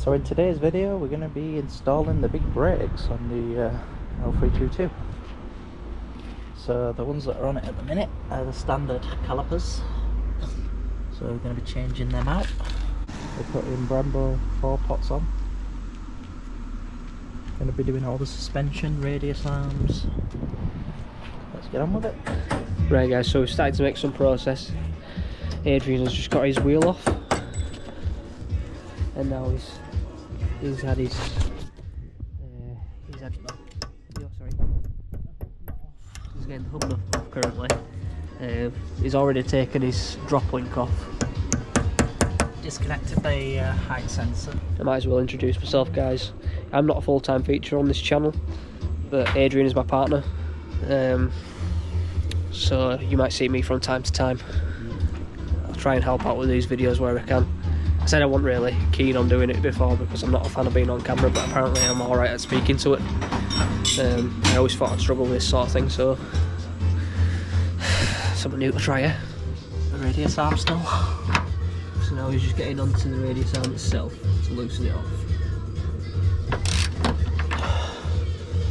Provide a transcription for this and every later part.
So in today's video we're going to be installing the big brakes on the L322. So the ones that are on it at the minute are the standard calipers, so we're going to be changing them out. We're putting Brembo 4 pots on. Going to be doing all the suspension, radius arms. Let's get on with it. Right guys, so we've started to make some progress. Adrian has just got his wheel off, and now he's had his he's getting the hub off currently. He's already taken his drop link off. Disconnected the height sensor. I might as well introduce myself, guys. I'm not a full-time feature on this channel, but Adrian is my partner. So you might see me from time to time. I'll try and help out with these videos where I can. I said I wasn't really keen on doing it before because I'm not a fan of being on camera, but apparently I'm alright at speaking to it. I always thought I'd struggle with this sort of thing, so something new to try, yeah? The radius arm still. So now he's just getting onto the radius arm itself to loosen it off.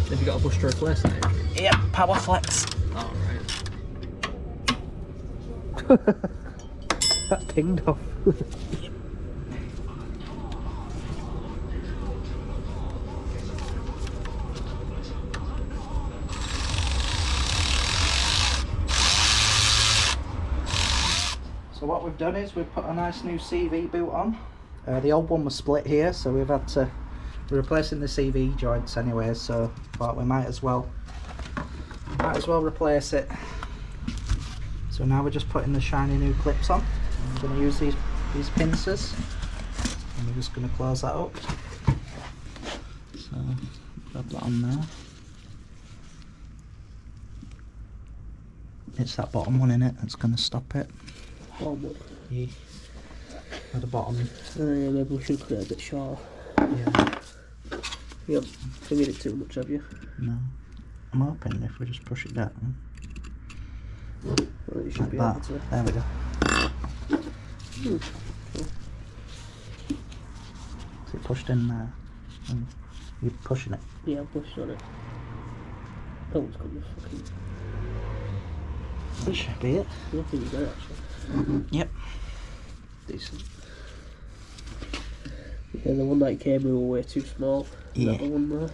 Have you got a bush to replace that, Adrian? Yep, power flex. Oh, right. That pinged off. So what we've done is we've put a nice new CV boot on. The old one was split here, so we've had to, we're replacing the CV joints anyway, so thought we might as well replace it. So now we're just putting the shiny new clips on. I'm going to use these pincers, and we're just going to close that up. So grab that on there. It's that bottom one in it that's going to stop it. Yeah. At the bottom. Yeah, maybe we should cut it a bit short. Yeah. You haven't fingered it too much, have you? No. I'm hoping if we just push it down. Well, you should like be that. able to. There we go. Cool. Is it pushed in there? You're pushing it? Yeah, I'm pushing on it. That one's got the fucking... That should be it. Yeah, I think you got it actually. Yep. Decent. Yeah, the one that came with were way too small. Yeah. That one there.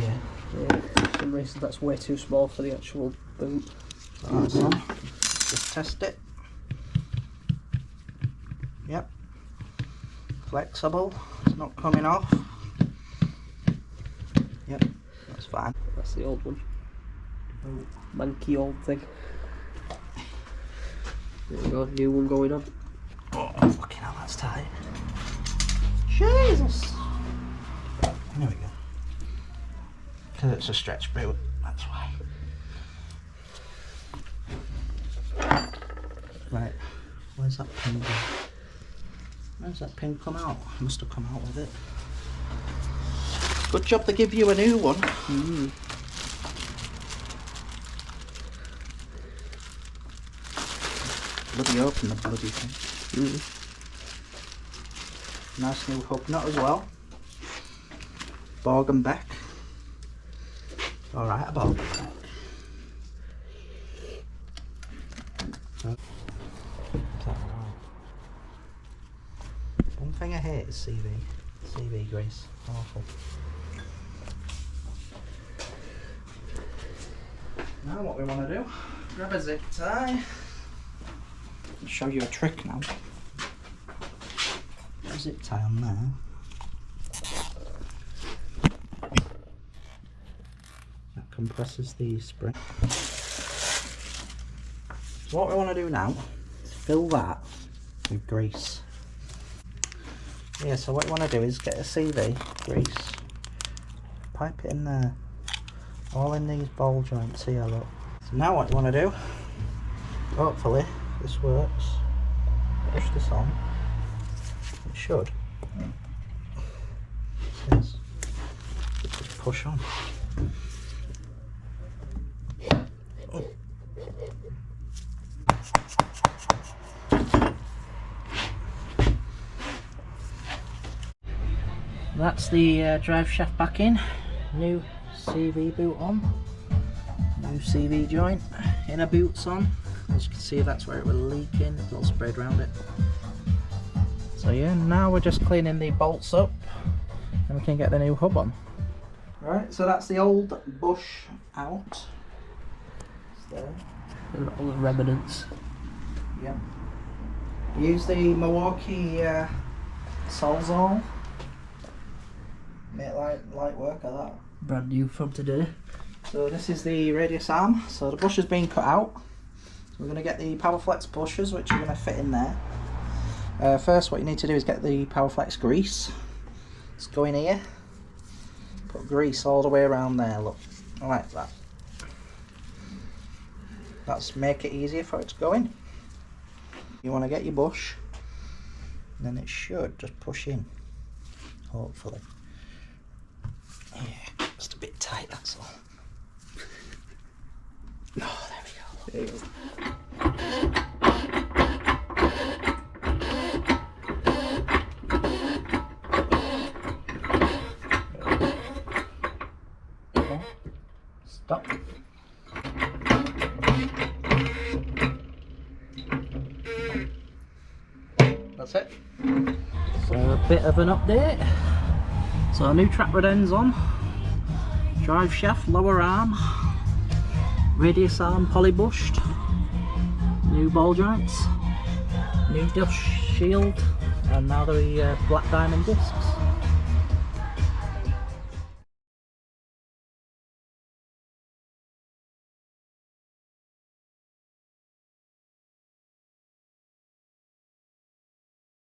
Yeah. Yeah, for some reason that's way too small for the actual boot. So that's on. Just test it. Yep. Flexible. It's not coming off. Yep. That's fine. That's the old one. Manky old thing. There we go, new one going on. Oh, fucking hell, that's tight. Jesus! There we go. Because it's a stretch boot, that's why. Right, where's that pin go? Where's that pin come out? It must have come out with it. Good job they give you a new one. Bloody open the bloody thing. Nice new hub nut as well. Borg and Beck. Alright about that. One thing I hate is CV grease. Awful. Now what we want to do, grab a zip tie. I'll show you a trick now. Put a zip tie on there. That compresses the spring. So what we want to do now is fill that with grease. Yeah, so what you want to do is get a CV grease, pipe it in there, all in these ball joints here, look. So now what you want to do, hopefully this works, push this on, it should, yes, just push on. That's the drive shaft back in. New CV boot on. New CV joint. Inner boots on. As you can see, that's where it was leaking. It's all sprayed around it. So yeah, now we're just cleaning the bolts up and we can get the new hub on. Right, so that's the old bush out. It's there. And all the remnants. Yeah. Use the Milwaukee Solzol. Made light work of that. Brand new from today. So this is the radius arm. So the bush has been cut out. So we're going to get the PowerFlex bushers, which are going to fit in there. First, what you need to do is get the PowerFlex grease. Just go in here. Put grease all the way around there. Look, like that. That's make it easier for it to go in. You want to get your bush, and then it should just push in. Hopefully. Yeah, just a bit tight, that's all. Oh, there we go. There you go. Stop. That's it. So a bit of an update. So new trap rod ends on. Drive shaft, lower arm. Radius arm polybushed. New ball joints. New dust shield. And now the black diamond discs.